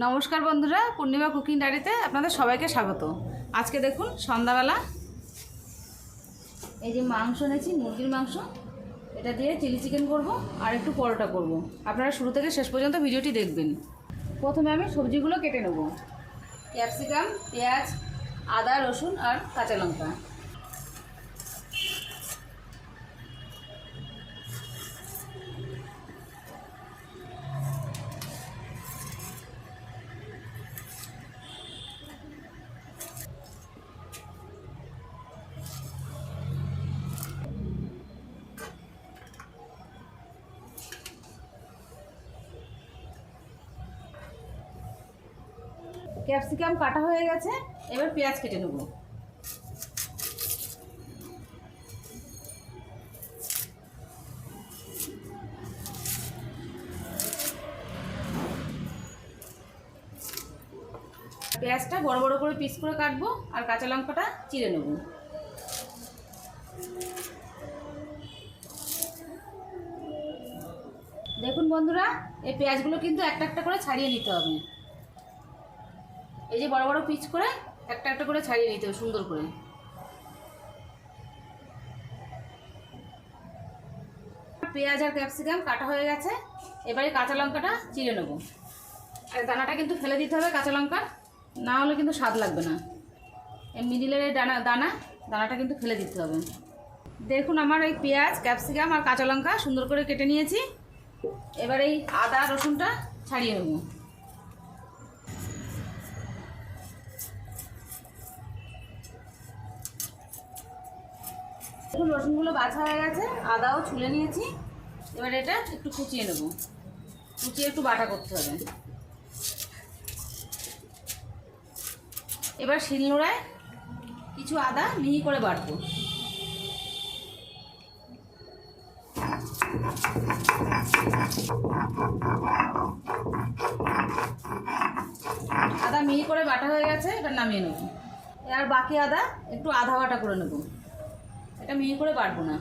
নমস্কার বন্ধুরা, পূর্ণিমা কুকিং ডায়েরিতে আপনাদের সবাইকে স্বাগত। আজকে দেখুন সন্ধ্যাবেলা এই যে মাংস এনেছি, মুরগির মাংস, এটা দিয়ে চিলি চিকেন করব আর একটু পরোটা করব। আপনারা শুরু থেকে শেষ পর্যন্ত ভিডিওটি দেখবেন। প্রথমে আমি সবজিগুলো কেটে নেব। ক্যাপসিকাম, পেঁয়াজ, আদা, রসুন আর কাঁচা লঙ্কা। ক্যাপসিকাম কাটা হয়ে গেছে, এবার পেঁয়াজ কেটে নেব। পেঁয়াজটা বড় বড় করে পিস করে কাটবো আর কাঁচা লঙ্কাটা চিড়ে নেব। দেখুন বন্ধুরা, এই পেঁয়াজগুলো কিন্তু একটা একটা করে ছাড়িয়ে নিতে হবে। এই যে বড় বড় পিস করে একটা একটা করে ছাড়িয়ে নিতে হবে সুন্দর করে। পেঁয়াজ আর ক্যাপসিকাম কাটা হয়ে গেছে, এবারে কাঁচা লঙ্কাটা চিড়ে নেব। আর দানাটা কিন্তু ফেলে দিতে হবে কাঁচা লঙ্কা, না হলে কিন্তু স্বাদ লাগবে না। এই মিডিলের এই দানাটা কিন্তু ফেলে দিতে হবে। দেখুন আমার এই পেঁয়াজ, ক্যাপসিকাম আর কাঁচা লঙ্কা সুন্দর করে কেটে নিয়েছি। এবার এই আদা রসুনটা ছাড়িয়ে নেব। দেখুন রসুনগুলো বাছা হয়ে গেছে, আদাও ছুলে নিয়েছি। এবার এটা একটু কুচিয়ে নেব, কুচিয়ে একটু বাটা করতে হবে। এবার শিলনোড়ায় কিছু আদা মিহি করে বাটবো। আদা মিহি করে বাটা হয়ে গেছে, এবার নামিয়ে নেব। আর বাকি আদা একটু আধা বাটা করে নেব, এটা মিহি করে বাটবো না।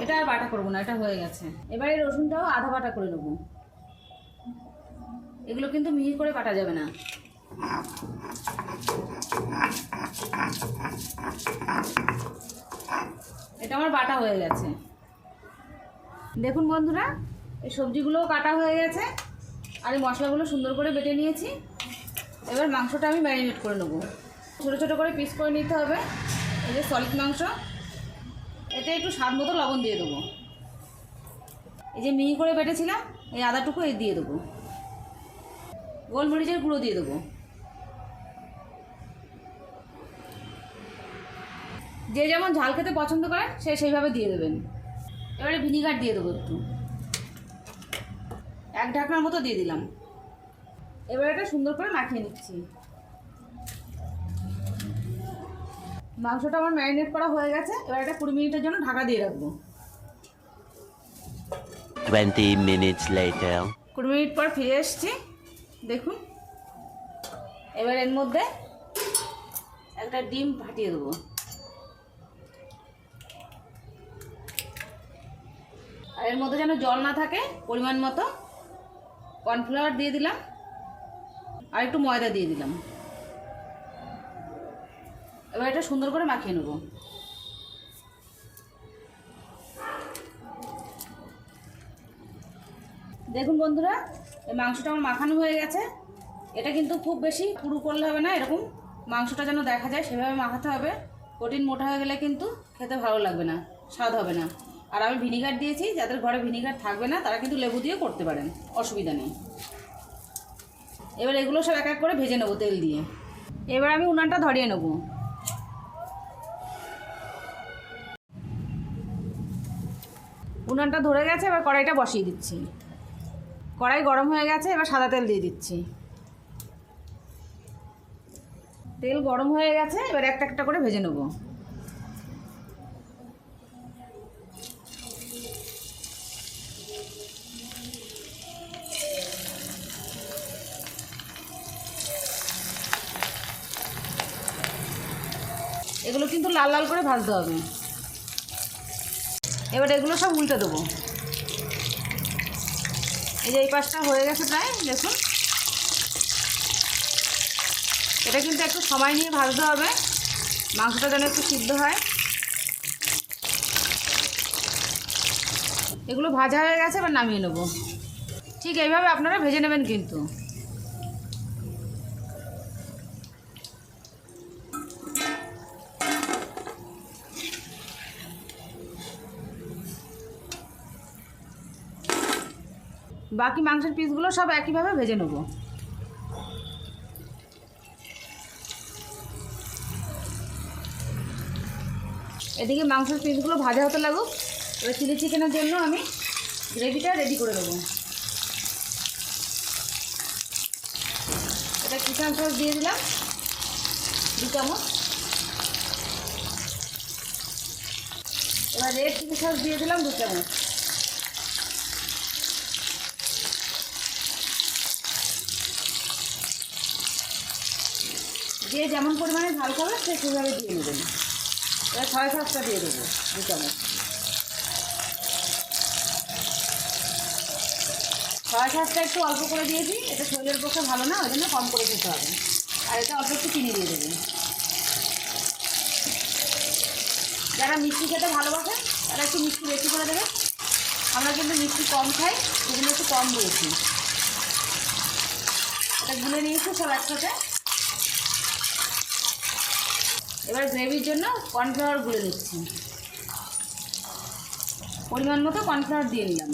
এটা আর বাটা করবো না, এটা হয়ে গেছে। এবার এই রসুনটাও আধা বাটা করে নেব। এগুলো কিন্তু মিহি করে বাটা যাবে না। এটা আমার বাটা হয়ে গেছে। দেখুন বন্ধুরা, এই সবজিগুলোও কাটা হয়ে গেছে আর এই মশলাগুলো সুন্দর করে বেটে নিয়েছি। এবার মাংসটা আমি ম্যারিনেট করে নেব। ছোটো ছোটো করে পিস করে নিতে হবে। এই যে সলিড মাংস, এতে একটু স্বাদ মতো লবণ দিয়ে দেবো। এই যে মিহি করে বেটেছিলাম এই আদাটুকু এই দিয়ে দেবো। গোলমরিচের গুঁড়ো দিয়ে দেবো। যে যেমন ঝাল খেতে পছন্দ করেন সে সেইভাবে দিয়ে দেবেন। এবারে ভিনিগার দিয়ে দেবো একটু, এক ঢাকনার মতো দিয়ে দিলাম। এবার এটা সুন্দর করে মাখিয়ে নিচ্ছি। মাংসটা আমার ম্যারিনেট করা হয়ে গেছে, এবার এটা 20 মিনিটের জন্য ঢাকা দিয়ে রাখবো। 20 minutes later. 20 মিনিট পর ফিরে এসেছি। দেখুন, এবার এর মধ্যে একটা ডিম ফাটিয়ে দেবো। আর এর মধ্যে যেন জল না থাকে পরিমাণ মতো কর্নফ্লাওয়ার দিয়ে দিলাম আর একটু ময়দা দিয়ে দিলাম। এবার এটা সুন্দর করে মাখিয়ে নেব। দেখুন বন্ধুরা, এই মাংসটা আমার মাখানো হয়ে গেছে। এটা কিন্তু খুব বেশি পুরু করলে হবে না, এরকম মাংসটা যেন দেখা যায় সেভাবে মাখাতে হবে। প্রোটিন মোটা হয়ে গেলে কিন্তু খেতে ভালো লাগবে না, স্বাদ হবে না। আর আমি ভিনিগার দিয়েছি, যাদের ঘরে ভিনিগার থাকবে না তারা কিন্তু লেবু দিয়ে করতে পারেন, অসুবিধা নেই। এবার এগুলো সব এক এক করে ভেজে নেবো তেল দিয়ে। এবার আমি উনানটা ধরিয়ে নেব। উনানটা ধরে গেছে, এবার কড়াইটা বসিয়ে দিচ্ছি। কড়াই গরম হয়ে গেছে, এবার সাদা তেল দিয়ে দিচ্ছি। তেল গরম হয়ে গেছে, এবার একটা একটা করে ভেজে নেব। এগুলো কিন্তু লাল লাল করে ভাজতে হবে। এবার এগুলো সব উল্টে দেবো। এই যে এই পাশটা হয়ে গেছে প্রায়, দেখুন। এটা কিন্তু একটু সময় নিয়ে ভাজতে হবে, মাংসটা যেন একটু সিদ্ধ হয়। এগুলো ভাজা হয়ে গেছে, এবার নামিয়ে নেব। ঠিক এইভাবে আপনারা ভেজে নেবেন কিন্তু। বাকি মাংসের পিসগুলো সব একইভাবে ভেজে নেব। এদিকে মাংসের পিসগুলো ভাজা হতে লাগুক। এবার চিলি চিকেনের জন্য আমি গ্রেভিটা রেডি করে দেবো। এটা চিকেন সস দিয়ে দিলাম 2 চামচ। এবার রেড চিলি সস দিয়ে দিলাম 2 চামচ। যে যেমন পরিমাণে ঝাল খাবে সে সেভাবে দিয়ে নেবেন। এবার সয়া সসটা দিয়ে দেবো 2 চামচ। সয়া সসটা একটু অল্প করে দিয়েছি, এটা শরীরের পক্ষে ভালো না, ওই জন্য কম করে খেতে হবে। আর এটা অল্প একটু চিনি দিয়ে দেবেন। যারা মিষ্টি খেতে ভালোবাসে তারা একটু মিষ্টি বেশি করে দেবে। আমরা কিন্তু মিষ্টি কম খাই, সেজন্য একটু কম দিয়েছি। এটা গুলে নিয়েছি সব একসাথে। এবার গ্রেভির জন্য কর্নফ্লাওয়ার গুলে নিচ্ছি। পরিমাণ মতো কর্নফ্লাওয়ার দিয়ে নিলাম।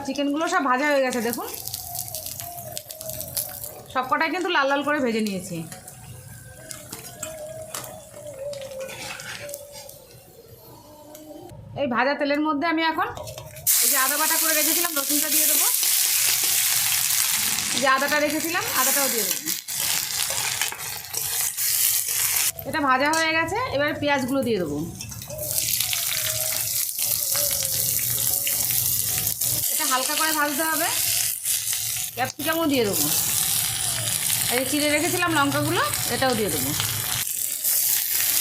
চিকেনগুলো সব ভাজা হয়ে গেছে, দেখুন। সব কটাই কিন্তু লাল লাল করে ভেজে নিয়েছি। এই ভাজা তেলের মধ্যে আমি এখন এই যে আদা বাটা করে রেখেছিলাম রসুনটা দিয়ে দেবো। যে আদাটা রেখেছিলাম আদাটাও দিয়ে দেবো। এটা ভাজা হয়ে গেছে, এবারে পেঁয়াজগুলো দিয়ে দেবো। এটা হালকা করে ভাজতে হবে। ক্যাপসিকামও দিয়ে দেবো। এই চিড়ে রেখেছিলাম লঙ্কাগুলো, এটাও দিয়ে দেবো।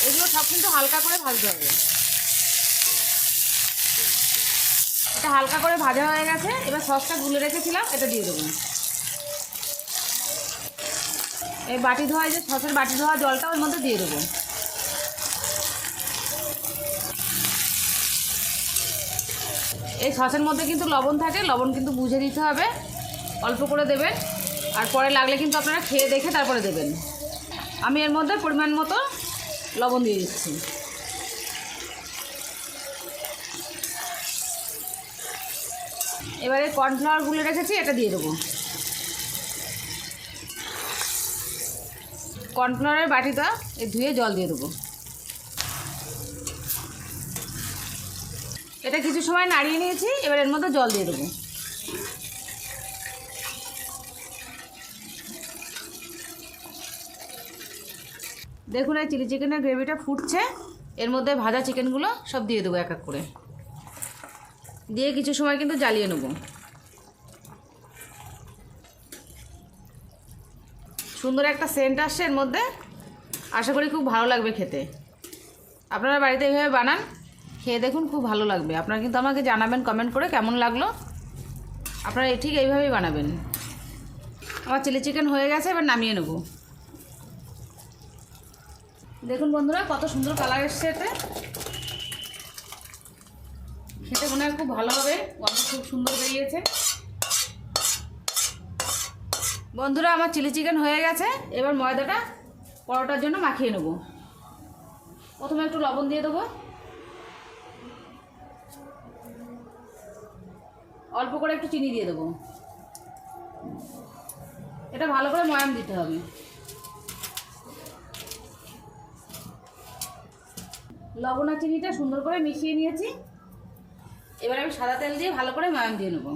এগুলো সব কিন্তু হালকা করে ভাজতে হবে। এটা হালকা করে ভাজা হয়ে গেছে, এবার সসটা গুলে রেখেছিলাম এটা দিয়ে দেবো। এই বাটি ধোয়া, যে সসের বাটি ধোয়া জলটা ওর মধ্যে দিয়ে দেবো। এই সসের মধ্যে কিন্তু লবণ থাকে, লবণ কিন্তু বুঝে দিতে হবে, অল্প করে দেবেন। আর পরে লাগলে কিন্তু আপনারা খেয়ে দেখে তারপরে দেবেন। আমি এর মধ্যে পরিমাণ মতো লবণ দিয়ে দিচ্ছি। এবারে কর্নফ্লাওয়ার গুলে রেখেছি, এটা দিয়ে দেবো। কর্নফ্লাওয়ারের বাটিটা এই ধুয়ে জল দিয়ে দেবো। এটা কিছু সময় নাড়িয়ে নিয়েছি, এবার এর মধ্যে জল দিয়ে দেবো। দেখুন এই চিলি চিকেনের গ্রেভিটা ফুটছে, এর মধ্যে ভাজা চিকেনগুলো সব দিয়ে দেবো এক এক করে। দিয়ে কিছু সময় কিন্তু জ্বালিয়ে নেব। সুন্দর একটা সেন্ট আসছে এর মধ্যে, আশা করি খুব ভালো লাগবে খেতে। আপনারা বাড়িতে এইভাবে বানান, খেয়ে দেখুন, খুব ভালো লাগবে। আপনারা কিন্তু আমাকে জানাবেন কমেন্ট করে কেমন লাগলো। আপনারা ঠিক এইভাবেই বানাবেন। আমার চিলি চিকেন হয়ে গেছে, এবার নামিয়ে নেব। দেখুন বন্ধুরা কত সুন্দর কালার এসছে, এতে খেতে মনে হয় খুব ভালো হবে, গন্ধ খুব সুন্দর বেরিয়েছে। বন্ধুরা আমার চিলি চিকেন হয়ে গেছে, এবার ময়দাটা পরোটার জন্য মাখিয়ে নেব। প্রথমে একটু লবণ দিয়ে দেবো, অল্প করে একটু চিনি দিয়ে দেবো। এটা ভালো করে ময়াম দিতে হবে। লবণ আর চিনিটা সুন্দর করে মিশিয়ে নিয়েছি। এবার আমি সাদা তেল দিয়ে ভালো করে ময়াম দিয়ে নেব।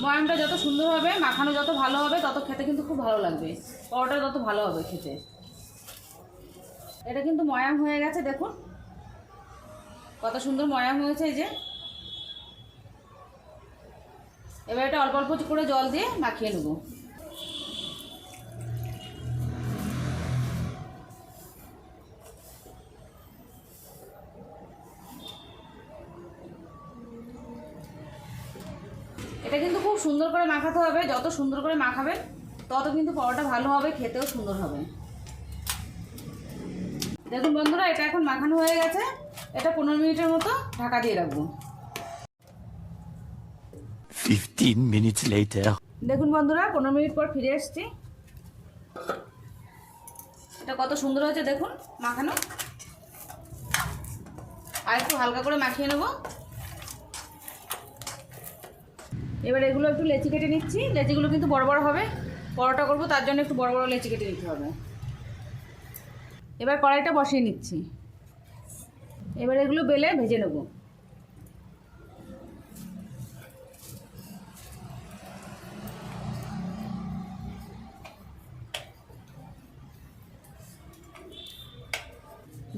ময়ামটা যত সুন্দর হবে, মাখানো যত ভালো হবে, তত খেতে কিন্তু খুব ভালো লাগবে। পরোটা তত ভালো হবে খেতে। এটা কিন্তু ময়াম হয়ে গেছে, দেখুন কত সুন্দর ময়াম হয়েছে। এই যে এবার এটা অল্প অল্প করে জল দিয়ে মাখিয়ে নেব। এটা কিন্তু খুব সুন্দর করে মাখাতে হবে, যত সুন্দর করে মাখাবেন তত কিন্তু পরোটা ভালো হবে, খেতেও সুন্দর হবে। দেখুন বন্ধুরা, এটা এখন মাখানো হয়ে গেছে। এটা 15 মিনিটের মতো ঢাকা দিয়ে রাখবো। 15 minutes later. দেখুন বন্ধুরা, 15 মিনিট পর ফিরে এসেছি। এটা কত সুন্দর হয়েছে দেখুন মাখানো। আর একটু হালকা করে মাখিয়ে নেব। এবার এগুলো একটু লেচি কেটে নিচ্ছি। লেচিগুলো কিন্তু বড় বড় হবে, পরোটা করবো তার জন্য একটু বড় বড় লেচি কেটে নিতে হবে। এবার কড়াইটা বসিয়ে নিচ্ছি। এবার এগুলো বেলে ভেজে নেব।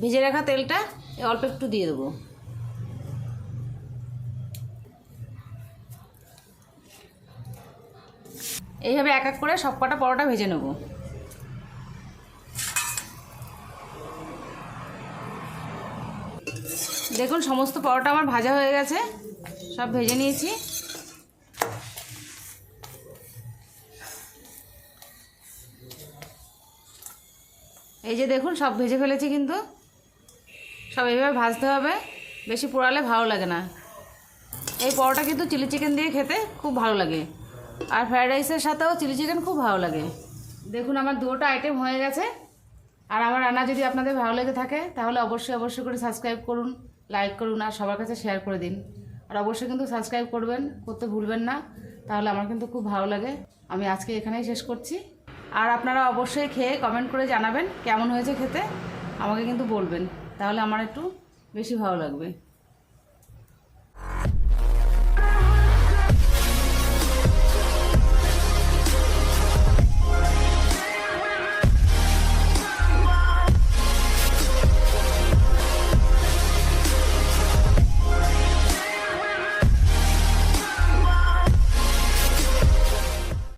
ভেজে রাখা তেলটা অল্প একটু দিয়ে দেবো। এইভাবে এক এক করে সব কটা পরোটা ভেজে নেব। দেখুন সমস্ত পরোটা আমার ভাজা হয়ে গেছে, সব ভেজে নিয়েছি। এই যে দেখুন সব ভেজে ফেলেছি, কিন্তু সব এইভাবে ভাজতে হবে, বেশি পোড়ালে ভালো লাগে না। এই পরোটা কিন্তু চিলি চিকেন দিয়ে খেতে খুব ভালো লাগে, আর ফ্রায়েড রাইসের সাথেও চিলি চিকেন খুব ভালো লাগে। দেখুন আমার দুটো আইটেম হয়ে গেছে। আর আমার রান্না যদি আপনাদের ভালো লেগে থাকে তাহলে অবশ্যই করে সাবস্ক্রাইব করুন, লাইক করুন আর সবার কাছে শেয়ার করে দিন। আর অবশ্যই কিন্তু সাবস্ক্রাইব করতে ভুলবেন না, তাহলে আমার কিন্তু খুব ভালো লাগে। আমি আজকে এখানেই শেষ করছি। আর আপনারা অবশ্যই খেয়ে কমেন্ট করে জানাবেন কেমন হয়েছে খেতে, আমাকে কিন্তু বলবেন, তাহলে আমার একটু বেশি ভালো লাগবে।